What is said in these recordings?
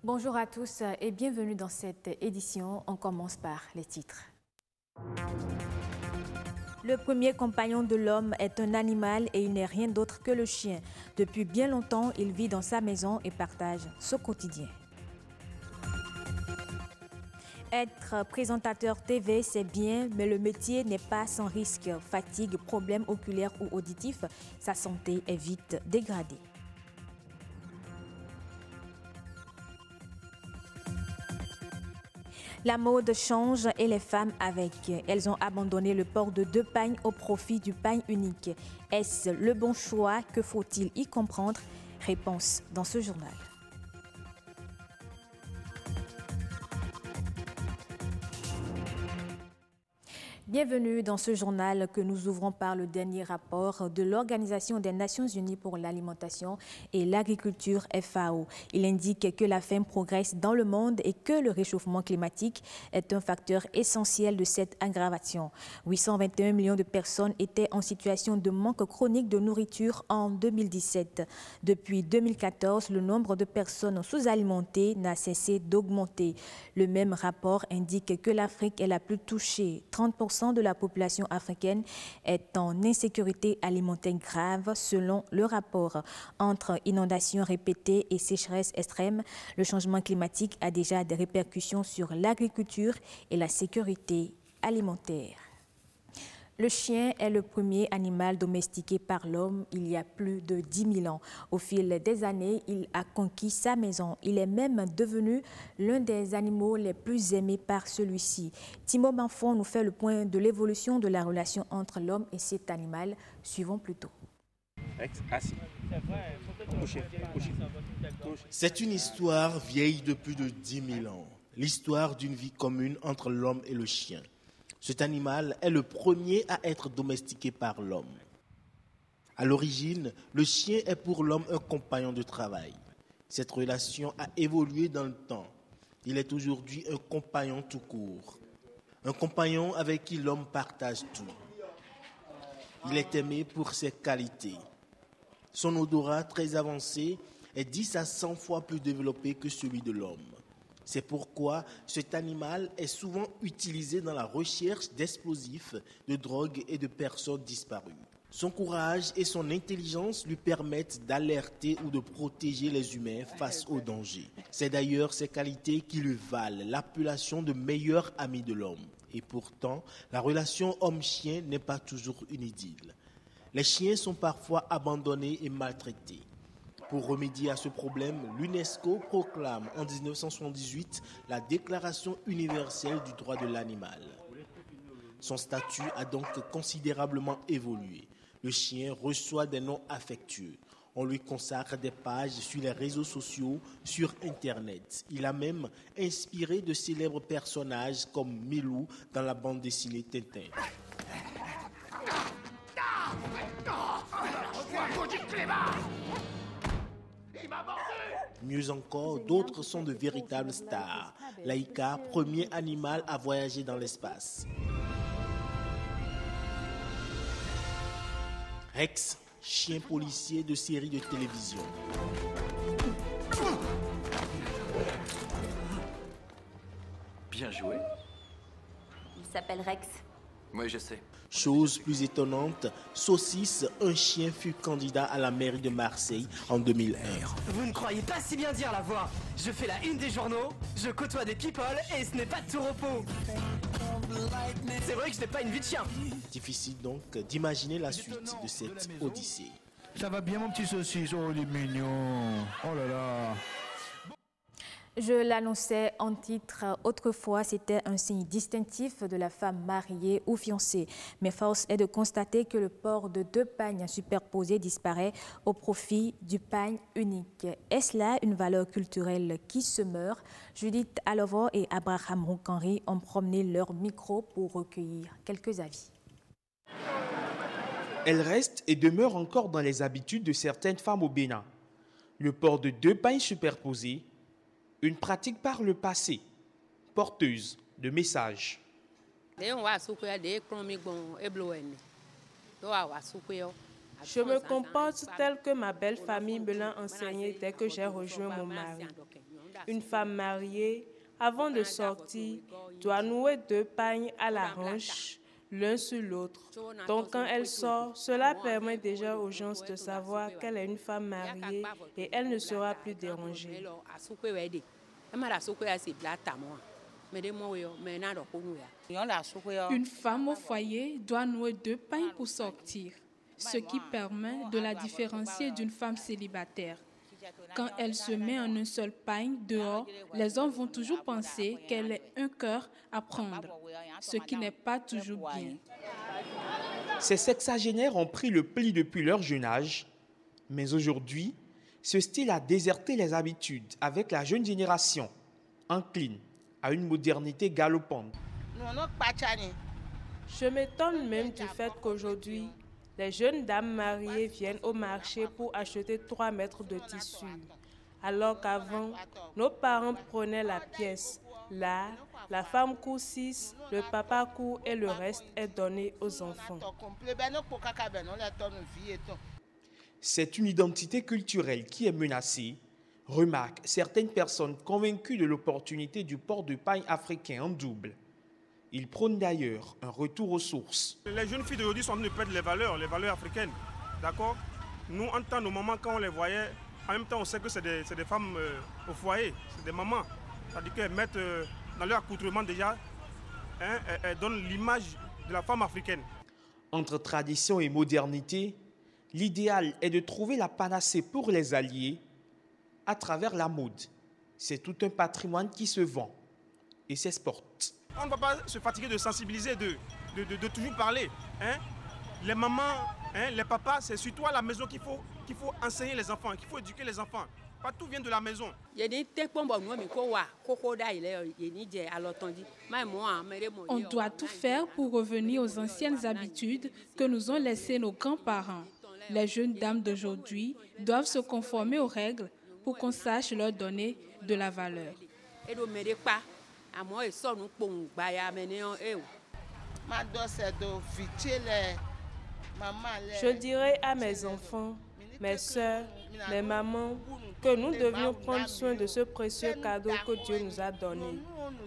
Bonjour à tous et bienvenue dans cette édition. On commence par les titres. Le premier compagnon de l'homme est un animal et il n'est rien d'autre que le chien. Depuis bien longtemps, il vit dans sa maison et partage son quotidien. Être présentateur TV, c'est bien, mais le métier n'est pas sans risque. Fatigue, problèmes oculaires ou auditifs, sa santé est vite dégradée. La mode change et les femmes avec. Elles ont abandonné le port de 2 pagnes au profit du pagne unique. Est-ce le bon choix? Que faut-il y comprendre? Réponse dans ce journal. Bienvenue dans ce journal que nous ouvrons par le dernier rapport de l'Organisation des Nations Unies pour l'alimentation et l'agriculture FAO. Il indique que la faim progresse dans le monde et que le réchauffement climatique est un facteur essentiel de cette aggravation. 821 millions de personnes étaient en situation de manque chronique de nourriture en 2017. Depuis 2014, le nombre de personnes sous-alimentées n'a cessé d'augmenter. Le même rapport indique que l'Afrique est la plus touchée. 30% de la population africaine est en insécurité alimentaire grave selon le rapport. Entre inondations répétées et sécheresses extrêmes, le changement climatique a déjà des répercussions sur l'agriculture et la sécurité alimentaire. Le chien est le premier animal domestiqué par l'homme il y a plus de 10 000 ans. Au fil des années, il a conquis sa maison. Il est même devenu l'un des animaux les plus aimés par celui-ci. Timo Banfon nous fait le point de l'évolution de la relation entre l'homme et cet animal. Suivons plutôt. C'est une histoire vieille de plus de 10 000 ans. L'histoire d'une vie commune entre l'homme et le chien. Cet animal est le premier à être domestiqué par l'homme. À l'origine, le chien est pour l'homme un compagnon de travail. Cette relation a évolué dans le temps. Il est aujourd'hui un compagnon tout court. Un compagnon avec qui l'homme partage tout. Il est aimé pour ses qualités. Son odorat très avancé est 10 à 100 fois plus développé que celui de l'homme. C'est pourquoi cet animal est souvent utilisé dans la recherche d'explosifs, de drogues et de personnes disparues. Son courage et son intelligence lui permettent d'alerter ou de protéger les humains face aux dangers. C'est d'ailleurs ces qualités qui lui valent l'appellation de meilleur ami de l'homme. Et pourtant, la relation homme-chien n'est pas toujours une idylle. Les chiens sont parfois abandonnés et maltraités. Pour remédier à ce problème, l'UNESCO proclame en 1978 la Déclaration universelle du droit de l'animal. Son statut a donc considérablement évolué. Le chien reçoit des noms affectueux. On lui consacre des pages sur les réseaux sociaux, sur Internet. Il a même inspiré de célèbres personnages comme Milou dans la bande dessinée Tintin. Mieux encore, d'autres sont de véritables stars. Laïka, premier animal à voyager dans l'espace. Rex, chien policier de série de télévision. Bien joué. Il s'appelle Rex. Oui, je sais. Chose plus étonnante, Saucisse, un chien, fut candidat à la mairie de Marseille en 2001. Vous ne croyez pas si bien dire la voix. Je fais la une des journaux, je côtoie des people et ce n'est pas de tout repos. C'est vrai que je n'ai pas une vie de chien. Difficile donc d'imaginer la suite de cette odyssée. Ça va bien mon petit saucisse, oh il est mignon, oh là là. Je l'annonçais en titre, autrefois c'était un signe distinctif de la femme mariée ou fiancée. Mais force est de constater que le port de 2 pagnes superposées disparaît au profit du pagne unique. Est-ce là une valeur culturelle qui se meurt? Judith Alovo et Abraham Roukenri ont promené leur micro pour recueillir quelques avis. Elle reste et demeure encore dans les habitudes de certaines femmes au Bénin. Le port de 2 pagnes superposées, une pratique par le passé, porteuse de messages. Je me comporte tel que ma belle famille me l'a enseigné dès que j'ai rejoint mon mari. Une femme mariée, avant de sortir, doit nouer 2 pagnes à la hanche, l'un sur l'autre. Donc quand elle sort, cela permet déjà aux gens de savoir qu'elle est une femme mariée et elle ne sera plus dérangée. Une femme au foyer doit nouer 2 pagnes pour sortir, ce qui permet de la différencier d'une femme célibataire. Quand elle se met en un seul pagne dehors, les hommes vont toujours penser qu'elle est un cœur à prendre, ce qui n'est pas toujours bien. Ces sexagénaires ont pris le pli depuis leur jeune âge, mais aujourd'hui, ce style a déserté les habitudes avec la jeune génération, incline à une modernité galopante. Je m'étonne même du fait qu'aujourd'hui, les jeunes dames mariées viennent au marché pour acheter 3 mètres de tissu, alors qu'avant, nos parents prenaient la pièce. Là, la femme coud 6, le papa coud et le reste est donné aux enfants. C'est une identité culturelle qui est menacée, remarquent certaines personnes convaincues de l'opportunité du port de pagne africain en double. Ils prônent d'ailleurs un retour aux sources. Les jeunes filles d'aujourd'hui sont en train de perdre les valeurs africaines. D'accord? Nous, en tant que nos mamans, quand on les voyait, en même temps, on sait que c'est des femmes au foyer, c'est des mamans. C'est-à-dire qu'elles mettent dans leur accoutrement déjà, elles donnent l'image de la femme africaine. Entre tradition et modernité, l'idéal est de trouver la panacée pour les alliés à travers la mode. C'est tout un patrimoine qui se vend et s'exporte. On ne va pas se fatiguer de sensibiliser, de toujours parler. Les mamans, les papas, c'est surtout à la maison qu'il faut enseigner les enfants, qu'il faut éduquer les enfants. Pas tout vient de la maison. On doit tout faire pour revenir aux anciennes habitudes que nous ont laissées nos grands-parents. Les jeunes dames d'aujourd'hui doivent se conformer aux règles pour qu'on sache leur donner de la valeur. Je dirais à mes enfants, mes sœurs, mes mamans, que nous devions prendre soin de ce précieux cadeau que Dieu nous a donné.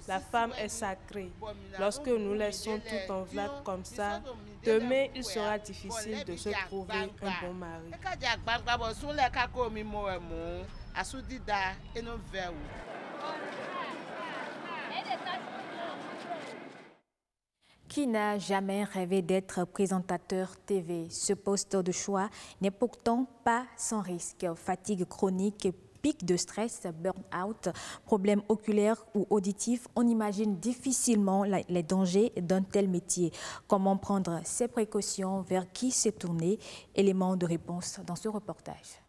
La femme est sacrée. Lorsque nous laissons tout en vrac comme ça, demain il sera difficile de se trouver un bon mari. Qui n'a jamais rêvé d'être présentateur TV? Ce poste de choix n'est pourtant pas sans risque. Fatigue chronique, pic de stress, burn-out, problèmes oculaires ou auditifs, on imagine difficilement les dangers d'un tel métier. Comment prendre ses précautions, vers qui se tourner? Élément de réponse dans ce reportage.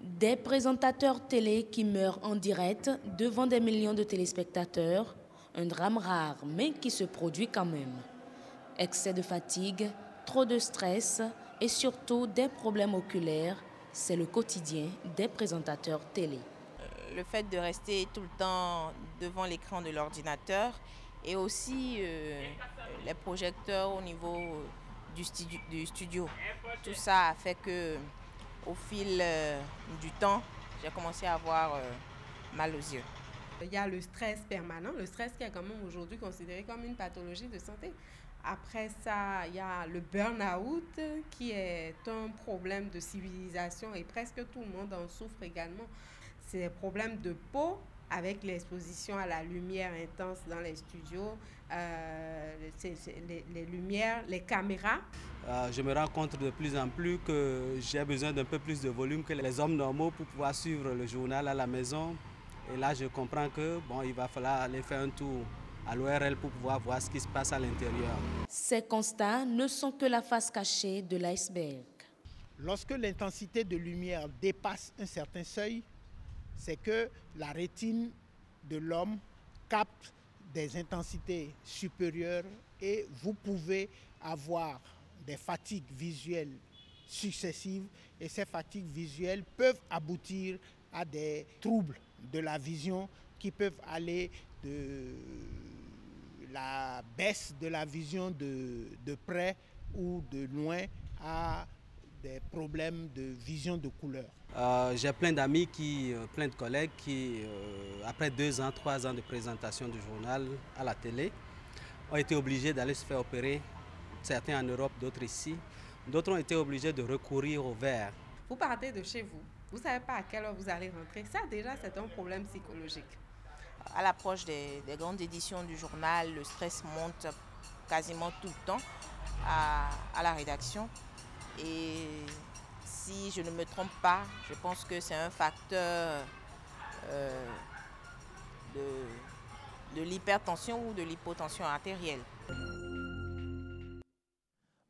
Des présentateurs télé qui meurent en direct devant des millions de téléspectateurs, un drame rare mais qui se produit quand même. Excès de fatigue, trop de stress et surtout des problèmes oculaires, c'est le quotidien des présentateurs télé. Le fait de rester tout le temps devant l'écran de l'ordinateur et aussi les projecteurs au niveau du studio, tout ça a fait que au fil du temps, j'ai commencé à avoir mal aux yeux. Il y a le stress permanent, le stress qui est quand même aujourd'hui considéré comme une pathologie de santé. Après ça, il y a le burn-out qui est un problème de civilisation et presque tout le monde en souffre également. C'est des problèmes de peau avec l'exposition à la lumière intense dans les studios, les lumières, les caméras. Je me rends compte de plus en plus que j'ai besoin d'un peu plus de volume que les hommes normaux pour pouvoir suivre le journal à la maison. Et là, je comprends que il va falloir aller faire un tour à l'ORL pour pouvoir voir ce qui se passe à l'intérieur. Ces constats ne sont que la face cachée de l'iceberg. Lorsque l'intensité de lumière dépasse un certain seuil, c'est que la rétine de l'homme capte des intensités supérieures et vous pouvez avoir des fatigues visuelles successives et ces fatigues visuelles peuvent aboutir à des troubles de la vision qui peuvent aller de la baisse de la vision de près ou de loin à des problèmes de vision de couleur. J'ai plein d'amis, plein de collègues qui, après 2 ans, 3 ans de présentation du journal à la télé, ont été obligés d'aller se faire opérer, certains en Europe, d'autres ici. D'autres ont été obligés de recourir au verre. Vous partez de chez vous, vous ne savez pas à quelle heure vous allez rentrer. Ça déjà, c'est un problème psychologique. À l'approche des grandes éditions du journal, le stress monte quasiment tout le temps à la rédaction. Et si je ne me trompe pas, je pense que c'est un facteur de l'hypertension ou de l'hypotension artérielle.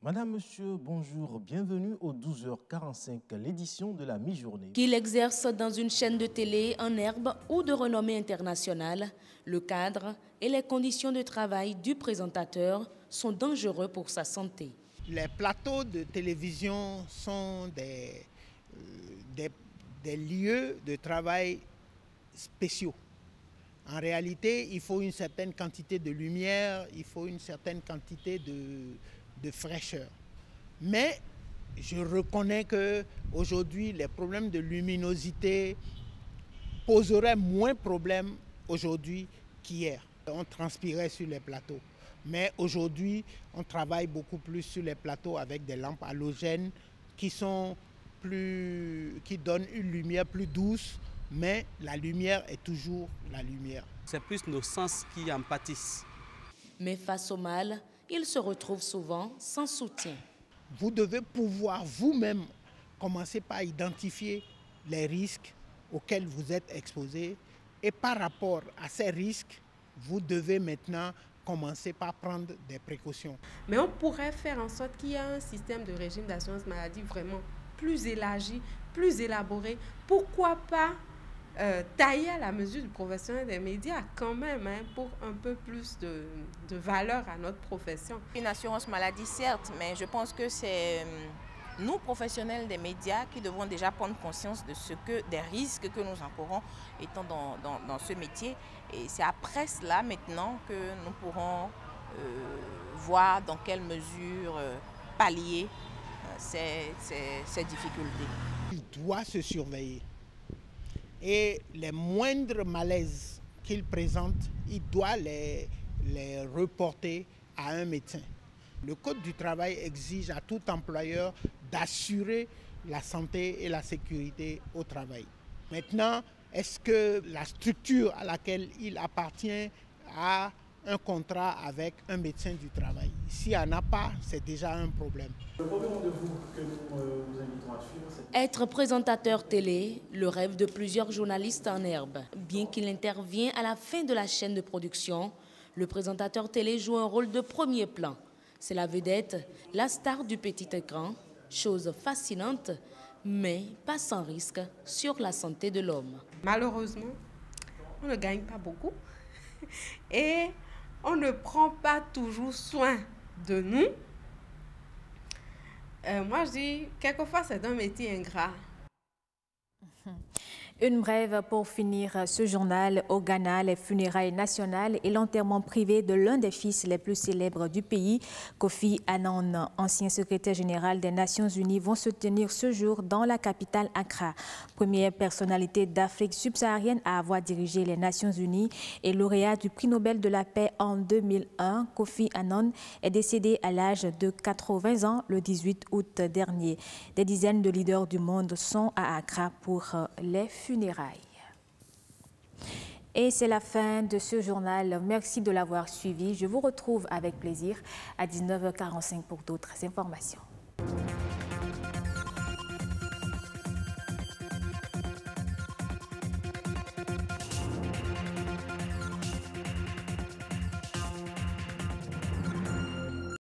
Madame, monsieur, bonjour, bienvenue au 12h45, l'édition de la mi-journée. Qu'il exerce dans une chaîne de télé en herbe ou de renommée internationale, le cadre et les conditions de travail du présentateur sont dangereux pour sa santé. Les plateaux de télévision sont des lieux de travail spéciaux. En réalité, il faut une certaine quantité de lumière, il faut une certaine quantité de fraîcheur. Mais je reconnais qu'aujourd'hui, les problèmes de luminosité poseraient moins de problèmes aujourd'hui qu'hier. On transpirait sur les plateaux. Mais aujourd'hui, on travaille beaucoup plus sur les plateaux avec des lampes halogènes qui donnent une lumière plus douce, mais la lumière est toujours la lumière. C'est plus nos sens qui en pâtissent. Mais face au mal, il se retrouve souvent sans soutien. Vous devez pouvoir vous-même commencer par identifier les risques auxquels vous êtes exposés et par rapport à ces risques, vous devez maintenant commencer par prendre des précautions. Mais on pourrait faire en sorte qu'il y ait un système de régime d'assurance maladie vraiment plus élargi, plus élaboré. Pourquoi pas tailler à la mesure du professionnel des médias quand même, pour un peu plus de valeur à notre profession. Une assurance maladie, certes, mais je pense que c'est nous, professionnels des médias, qui devons déjà prendre conscience des risques que nous encourons étant dans ce métier. Et c'est après cela, maintenant, que nous pourrons voir dans quelle mesure pallier ces difficultés. Il doit se surveiller. Et les moindres malaises qu'il présente, il doit les reporter à un médecin. Le Code du travail exige à tout employeur d'assurer la santé et la sécurité au travail. Maintenant, est-ce que la structure à laquelle il appartient a un contrat avec un médecin du travail? S'il n'y en a pas, c'est déjà un problème. Le premier rendez-vous que nous vous invitons à suivre, c'est... Être présentateur télé, le rêve de plusieurs journalistes en herbe. Bien qu'il intervienne à la fin de la chaîne de production, le présentateur télé joue un rôle de premier plan. C'est la vedette, la star du petit écran, chose fascinante, mais pas sans risque sur la santé de l'homme. Malheureusement, on ne gagne pas beaucoup et on ne prend pas toujours soin de nous. Moi, je dis, quelquefois, c'est un métier ingrat. Une brève pour finir ce journal. Au Ghana, les funérailles nationales et l'enterrement privé de l'un des fils les plus célèbres du pays, Kofi Annan, ancien secrétaire général des Nations Unies, vont se tenir ce jour dans la capitale Accra. Première personnalité d'Afrique subsaharienne à avoir dirigé les Nations Unies et lauréat du prix Nobel de la paix en 2001, Kofi Annan est décédé à l'âge de 80 ans le 18 août dernier. Des dizaines de leaders du monde sont à Accra pour les funérailles. Et c'est la fin de ce journal. Merci de l'avoir suivi. Je vous retrouve avec plaisir à 19h45 pour d'autres informations.